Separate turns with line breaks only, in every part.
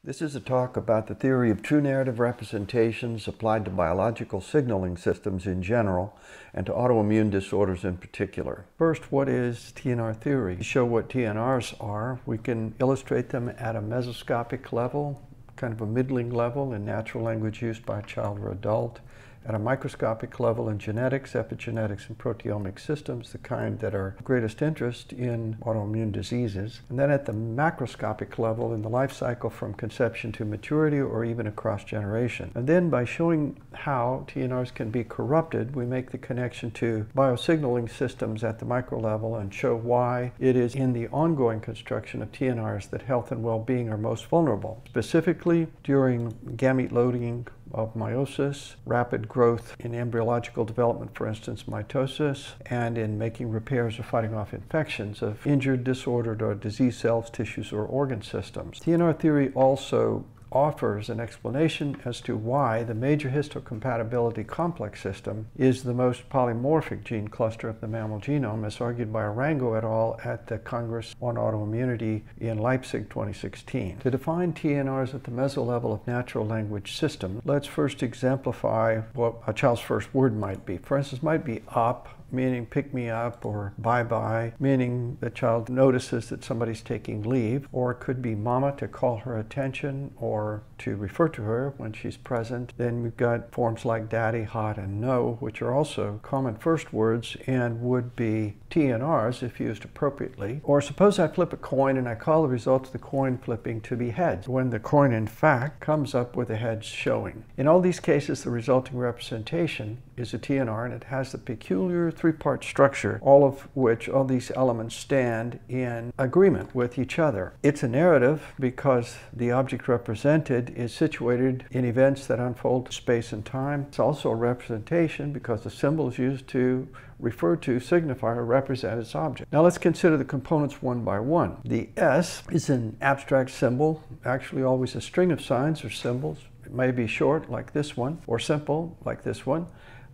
This is a talk about the theory of true narrative representations applied to biological signaling systems in general and to autoimmune disorders in particular. First, what is TNR theory? To show what TNRs are, we can illustrate them at a mesoscopic level, kind of a middling level in natural language used by a child or adult, at a microscopic level in genetics, epigenetics, and proteomic systems, the kind that are of greatest interest in autoimmune diseases, and then at the macroscopic level in the life cycle from conception to maturity or even across generation. And then by showing how TNRs can be corrupted, we make the connection to biosignaling systems at the micro level and show why it is in the ongoing construction of TNRs that health and well-being are most vulnerable. Specifically, during gamete loading of meiosis, rapid growth in embryological development, for instance, mitosis, and in making repairs or fighting off infections of injured, disordered, or diseased cells, tissues, or organ systems. TNR theory also offers an explanation as to why the major histocompatibility complex system is the most polymorphic gene cluster of the mammal genome, as argued by Arango et al. At the Congress on Autoimmunity in Leipzig 2016. To define TNRs at the mesolevel of natural language system, let's first exemplify what a child's first word might be. For instance, might be up, meaning pick me up, or bye-bye, meaning the child notices that somebody's taking leave, or it could be mama, to call her attention or to refer to her when she's present. Then we've got forms like daddy, hot, and no, which are also common first words and would be TNRs if used appropriately. Or suppose I flip a coin and I call the result of the coin flipping to be heads, when the coin in fact comes up with the heads showing. In all these cases, the resulting representation is a TNR, and it has the peculiar three-part structure, all these elements stand in agreement with each other. It's a narrative because the object represented is situated in events that unfold in space and time. It's also a representation because the symbol is used to refer to, signify, or represent its object. Now let's consider the components one by one. The S is an abstract symbol, actually always a string of signs or symbols. It may be short, like this one, or simple, like this one.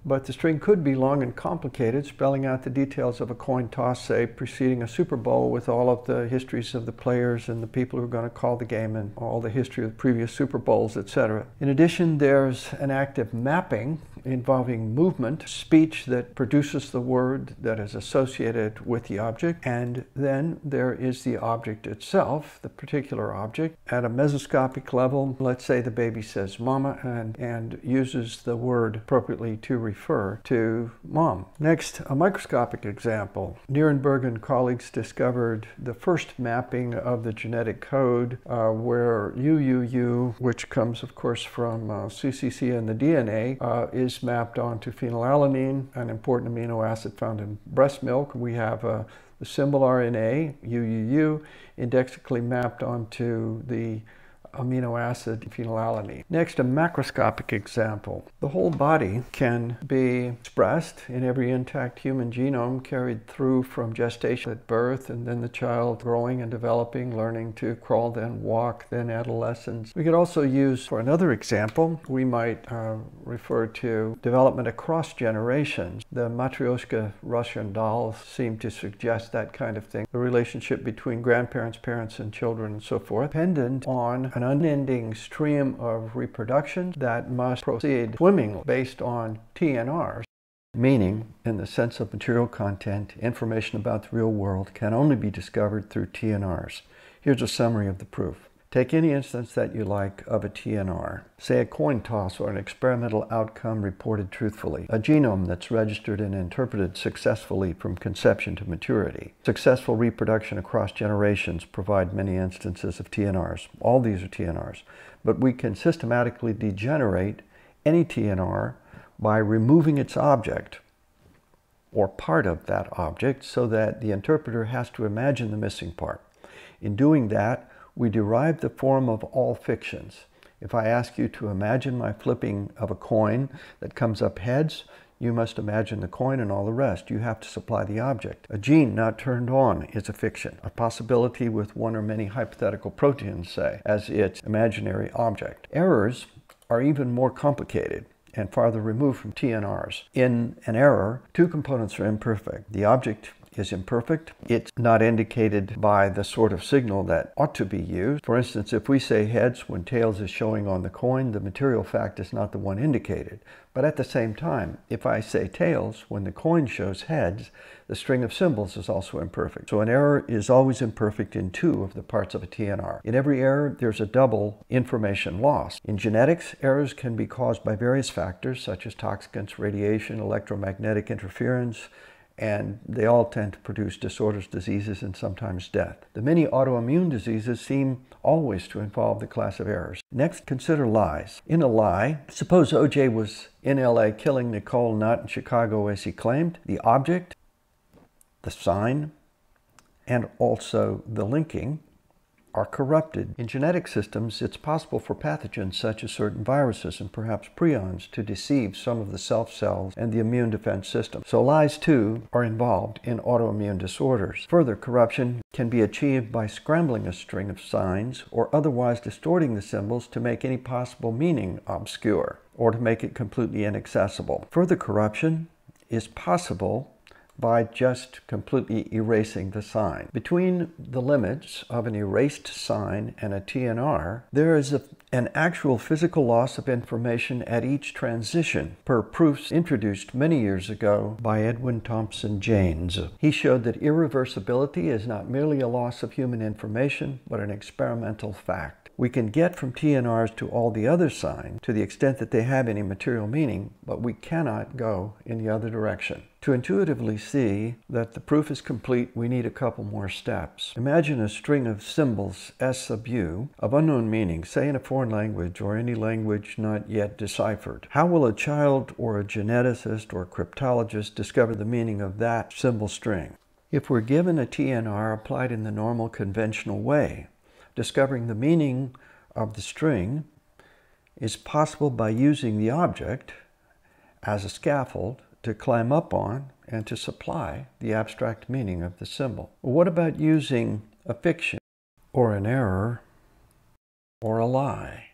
But the string could be long and complicated, spelling out the details of a coin toss, say, preceding a Super Bowl with all of the histories of the players and the people who are going to call the game and all the history of the previous Super Bowls, etc. In addition, there's an active mapping involving movement, speech that produces the word that is associated with the object, and then there is the object itself, the particular object. At a mesoscopic level, let's say the baby says mama and uses the word appropriately to refer to mom. Next, a microscopic example. Nierenberg and colleagues discovered the first mapping of the genetic code where UUU, which comes of course from CCC in the DNA, is mapped onto phenylalanine, an important amino acid found in breast milk. We have the symbol RNA, UUU, indexically mapped onto the amino acid phenylalanine. Next, a macroscopic example. The whole body can be expressed in every intact human genome, carried through from gestation at birth, and then the child growing and developing, learning to crawl, then walk, then adolescence. We could also use, for another example, we might refer to development across generations. The Matryoshka Russian dolls seem to suggest that kind of thing. The relationship between grandparents, parents, and children, and so forth, dependent on an unending stream of reproduction that must proceed swimmingly based on TNRs. Meaning, in the sense of material content, information about the real world can only be discovered through TNRs. Here's a summary of the proof. Take any instance that you like of a TNR. Say a coin toss or an experimental outcome reported truthfully. A genome that's registered and interpreted successfully from conception to maturity. Successful reproduction across generations provide many instances of TNRs. All these are TNRs. But we can systematically degenerate any TNR by removing its object or part of that object so that the interpreter has to imagine the missing part. In doing that, we derive the form of all fictions. If I ask you to imagine my flipping of a coin that comes up heads, you must imagine the coin and all the rest. You have to supply the object. A gene not turned on is a fiction, a possibility with one or many hypothetical proteins, say, as its imaginary object. Errors are even more complicated and farther removed from TNRs. In an error, two components are imperfect. The object is imperfect. It's not indicated by the sort of signal that ought to be used. For instance, if we say heads when tails is showing on the coin, the material fact is not the one indicated. But at the same time, if I say tails when the coin shows heads, the string of symbols is also imperfect. So an error is always imperfect in two of the parts of a TNR. In every error, there's a double information loss. In genetics, errors can be caused by various factors such as toxicants, radiation, electromagnetic interference, and they all tend to produce disorders, diseases, and sometimes death. The many autoimmune diseases seem always to involve the class of errors. Next, consider lies. In a lie, suppose O.J. was in LA killing Nicole, not in Chicago as he claimed. The object, the sign, and also the linking are corrupted. In genetic systems, it's possible for pathogens such as certain viruses and perhaps prions to deceive some of the self cells and the immune defense system. So lies too are involved in autoimmune disorders. Further, corruption can be achieved by scrambling a string of signs or otherwise distorting the symbols to make any possible meaning obscure or to make it completely inaccessible. Further corruption is possible by just completely erasing the sign. Between the limits of an erased sign and a TNR, there is an actual physical loss of information at each transition, per proofs introduced many years ago by Edwin Thompson Janes. He showed that irreversibility is not merely a loss of human information, but an experimental fact. We can get from TNRs to all the other signs to the extent that they have any material meaning, but we cannot go in the other direction. To intuitively see that the proof is complete, we need a couple more steps. Imagine a string of symbols, S sub U, of unknown meaning, say in a foreign language or any language not yet deciphered. How will a child or a geneticist or a cryptologist discover the meaning of that symbol string? If we're given a TNR applied in the normal conventional way, discovering the meaning of the string is possible by using the object as a scaffold to climb up on and to supply the abstract meaning of the symbol. What about using a fiction or an error or a lie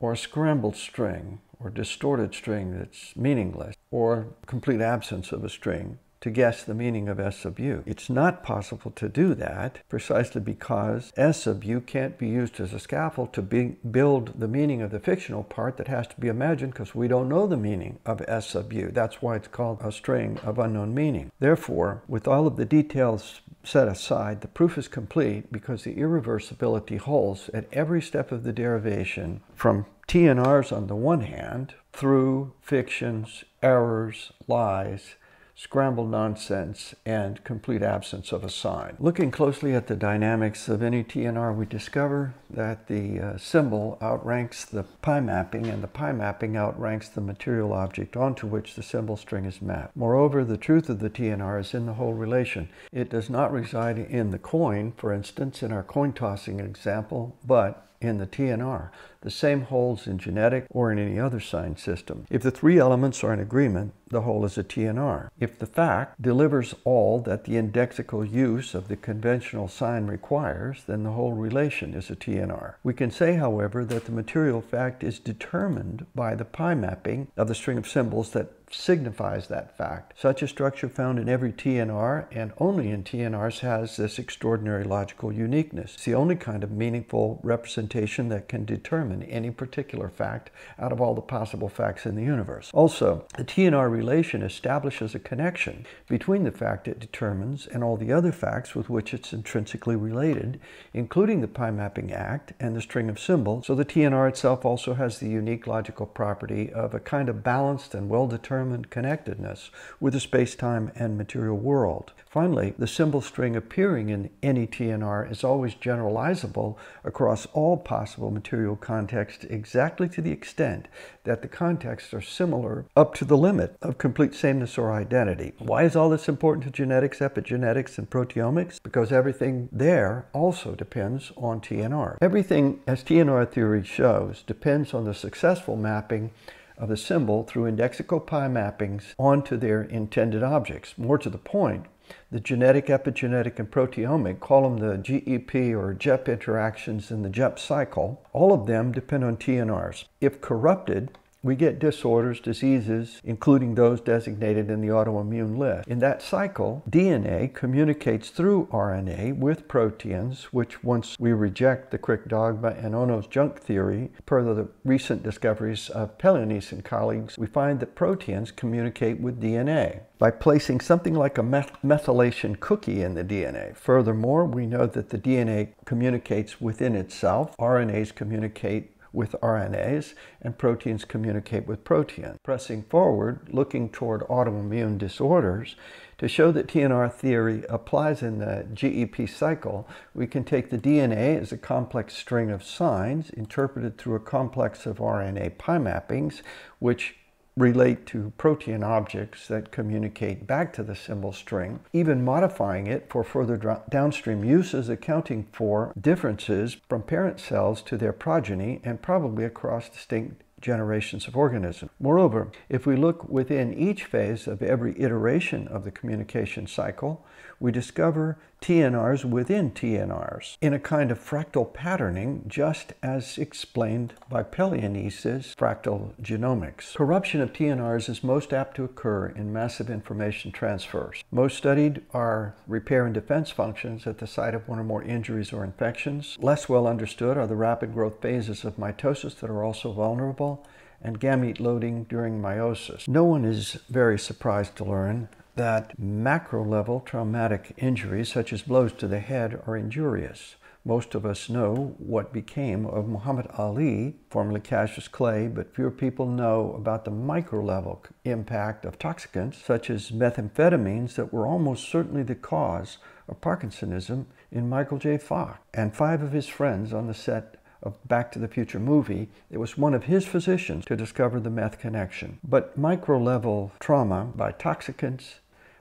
or a scrambled string or distorted string that's meaningless or complete absence of a string to guess the meaning of S sub U? It's not possible to do that precisely because S sub U can't be used as a scaffold to build the meaning of the fictional part that has to be imagined because we don't know the meaning of S sub U. That's why it's called a string of unknown meaning. Therefore, with all of the details set aside, the proof is complete because the irreversibility holds at every step of the derivation from TNRs on the one hand through fictions, errors, lies, scrambled nonsense, and complete absence of a sign. Looking closely at the dynamics of any TNR, we discover that the symbol outranks the pi mapping, and the pi mapping outranks the material object onto which the symbol string is mapped. Moreover, the truth of the TNR is in the whole relation. It does not reside in the coin, for instance, in our coin tossing example, but in the TNR. The same holds in genetic or in any other sign system. If the three elements are in agreement, the whole is a TNR. If the fact delivers all that the indexical use of the conventional sign requires, then the whole relation is a TNR. We can say, however, that the material fact is determined by the pi mapping of the string of symbols that signifies that fact. Such a structure found in every TNR and only in TNRs has this extraordinary logical uniqueness. It's the only kind of meaningful representation that can determine any particular fact out of all the possible facts in the universe. Also, the TNR relation establishes a connection between the fact it determines and all the other facts with which it's intrinsically related, including the pi mapping act and the string of symbols. So the TNR itself also has the unique logical property of a kind of balanced and well-determined connectedness with the space-time and material world. Finally, the symbol string appearing in any TNR is always generalizable across all possible material contexts exactly to the extent that the contexts are similar up to the limit of complete sameness or identity. Why is all this important to genetics, epigenetics, and proteomics? Because everything there also depends on TNR. Everything, as TNR theory shows, depends on the successful mapping of the symbol through indexical pi mappings onto their intended objects. More to the point, the genetic, epigenetic, and proteomic, call them the GEP or JEP interactions in the JEP cycle, all of them depend on TNRs. If corrupted, we get disorders, diseases, including those designated in the autoimmune list. In that cycle, DNA communicates through RNA with proteins, which once we reject the Crick dogma and Ono's junk theory, per the recent discoveries of Pelianis and colleagues, we find that proteins communicate with DNA by placing something like a methylation cookie in the DNA. Furthermore, we know that the DNA communicates within itself. RNAs communicate with RNAs, and proteins communicate with proteins. Pressing forward, looking toward autoimmune disorders, to show that TNR theory applies in the GEP cycle, we can take the DNA as a complex string of signs interpreted through a complex of RNA pi mappings, which relate to protein objects that communicate back to the symbol string, even modifying it for further downstream uses, accounting for differences from parent cells to their progeny and probably across distinct generations of organisms. Moreover, if we look within each phase of every iteration of the communication cycle, we discover TNRs within TNRs in a kind of fractal patterning, just as explained by Pelianis' fractal genomics. Corruption of TNRs is most apt to occur in massive information transfers. Most studied are repair and defense functions at the site of one or more injuries or infections. Less well understood are the rapid growth phases of mitosis that are also vulnerable, and gamete loading during meiosis. No one is very surprised to learn that macro-level traumatic injuries, such as blows to the head, are injurious. Most of us know what became of Muhammad Ali, formerly Cassius Clay, but fewer people know about the micro-level impact of toxicants, such as methamphetamines, that were almost certainly the cause of Parkinsonism in Michael J. Fox and 5 of his friends on the set of Back to the Future movie. It was one of his physicians to discover the meth connection. But micro-level trauma by toxicants,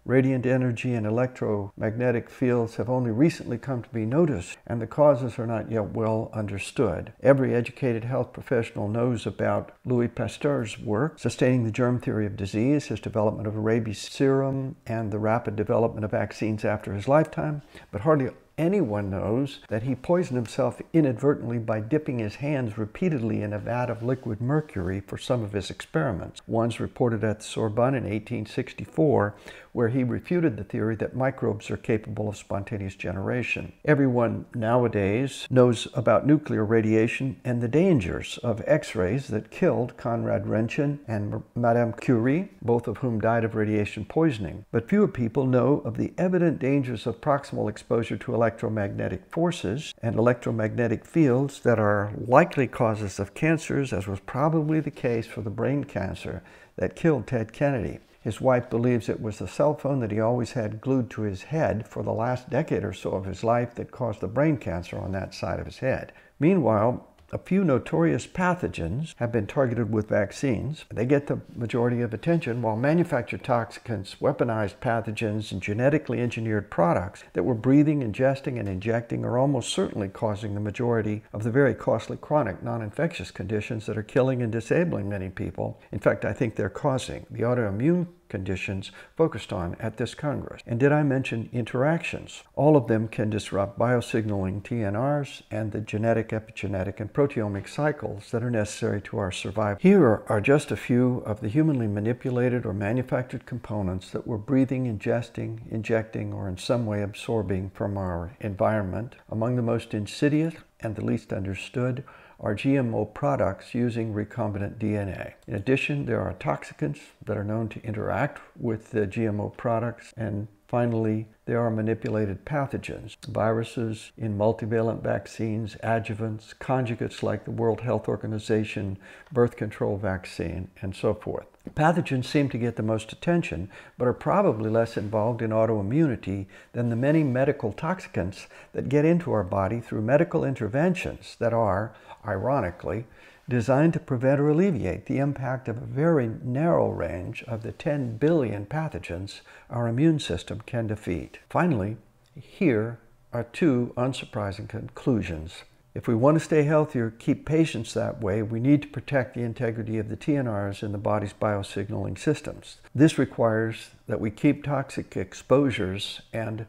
radiant energy, and electromagnetic fields have only recently come to be noticed, and the causes are not yet well understood. Every educated health professional knows about Louis Pasteur's work, sustaining the germ theory of disease, his development of a rabies serum, and the rapid development of vaccines after his lifetime, but hardly anyone knows that he poisoned himself inadvertently by dipping his hands repeatedly in a vat of liquid mercury for some of his experiments. One's reported at the Sorbonne in 1864, where he refuted the theory that microbes are capable of spontaneous generation. Everyone nowadays knows about nuclear radiation and the dangers of X-rays that killed Konrad Röntgen and Madame Curie, both of whom died of radiation poisoning. But fewer people know of the evident dangers of proximal exposure to electromagnetic forces and electromagnetic fields that are likely causes of cancers, as was probably the case for the brain cancer that killed Ted Kennedy. His wife believes it was the cell phone that he always had glued to his head for the last decade or so of his life that caused the brain cancer on that side of his head. Meanwhile, a few notorious pathogens have been targeted with vaccines. They get the majority of attention, while manufactured toxicants, weaponized pathogens, and genetically engineered products that we're breathing, ingesting, and injecting are almost certainly causing the majority of the very costly chronic non-infectious conditions that are killing and disabling many people. In fact, I think they're causing the autoimmune conditions focused on at this Congress. And did I mention interactions? All of them can disrupt biosignaling TNRs and the genetic, epigenetic, and proteomic cycles that are necessary to our survival. Here are just a few of the humanly manipulated or manufactured components that we're breathing, ingesting, injecting, or in some way absorbing from our environment. Among the most insidious and the least understood are GMO products using recombinant DNA. In addition, there are toxicants that are known to interact with the GMO products, and finally, there are manipulated pathogens, viruses in multivalent vaccines, adjuvants, conjugates like the World Health Organization birth control vaccine, and so forth. Pathogens seem to get the most attention, but are probably less involved in autoimmunity than the many medical toxicants that get into our body through medical interventions that are, ironically, designed to prevent or alleviate the impact of a very narrow range of the 10 billion pathogens our immune system can defeat. Finally, here are 2 unsurprising conclusions. If we want to stay healthy or keep patients that way, we need to protect the integrity of the TNRs in the body's biosignaling systems. This requires that we keep toxic exposures and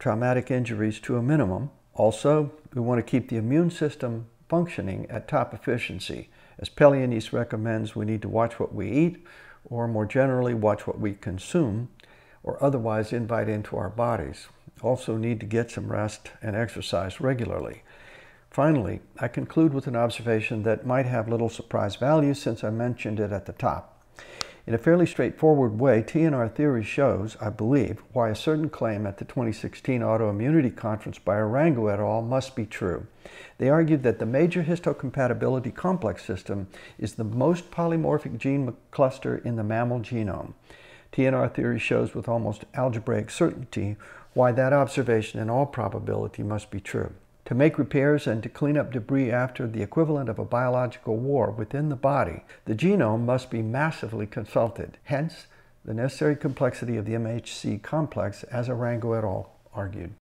traumatic injuries to a minimum. Also, we want to keep the immune system functioning at top efficiency. As Pelianese recommends, we need to watch what we eat, or more generally, watch what we consume, or otherwise invite into our bodies. Also need to get some rest and exercise regularly. Finally, I conclude with an observation that might have little surprise value since I mentioned it at the top. In a fairly straightforward way, TNR theory shows, I believe, why a certain claim at the 2016 Autoimmunity Conference by Arango et al. Must be true. They argued that the major histocompatibility complex system is the most polymorphic gene cluster in the mammal genome. TNR theory shows with almost algebraic certainty why that observation in all probability must be true. To make repairs and to clean up debris after the equivalent of a biological war within the body, the genome must be massively consulted. Hence, the necessary complexity of the MHC complex, as Arango et al. Argued.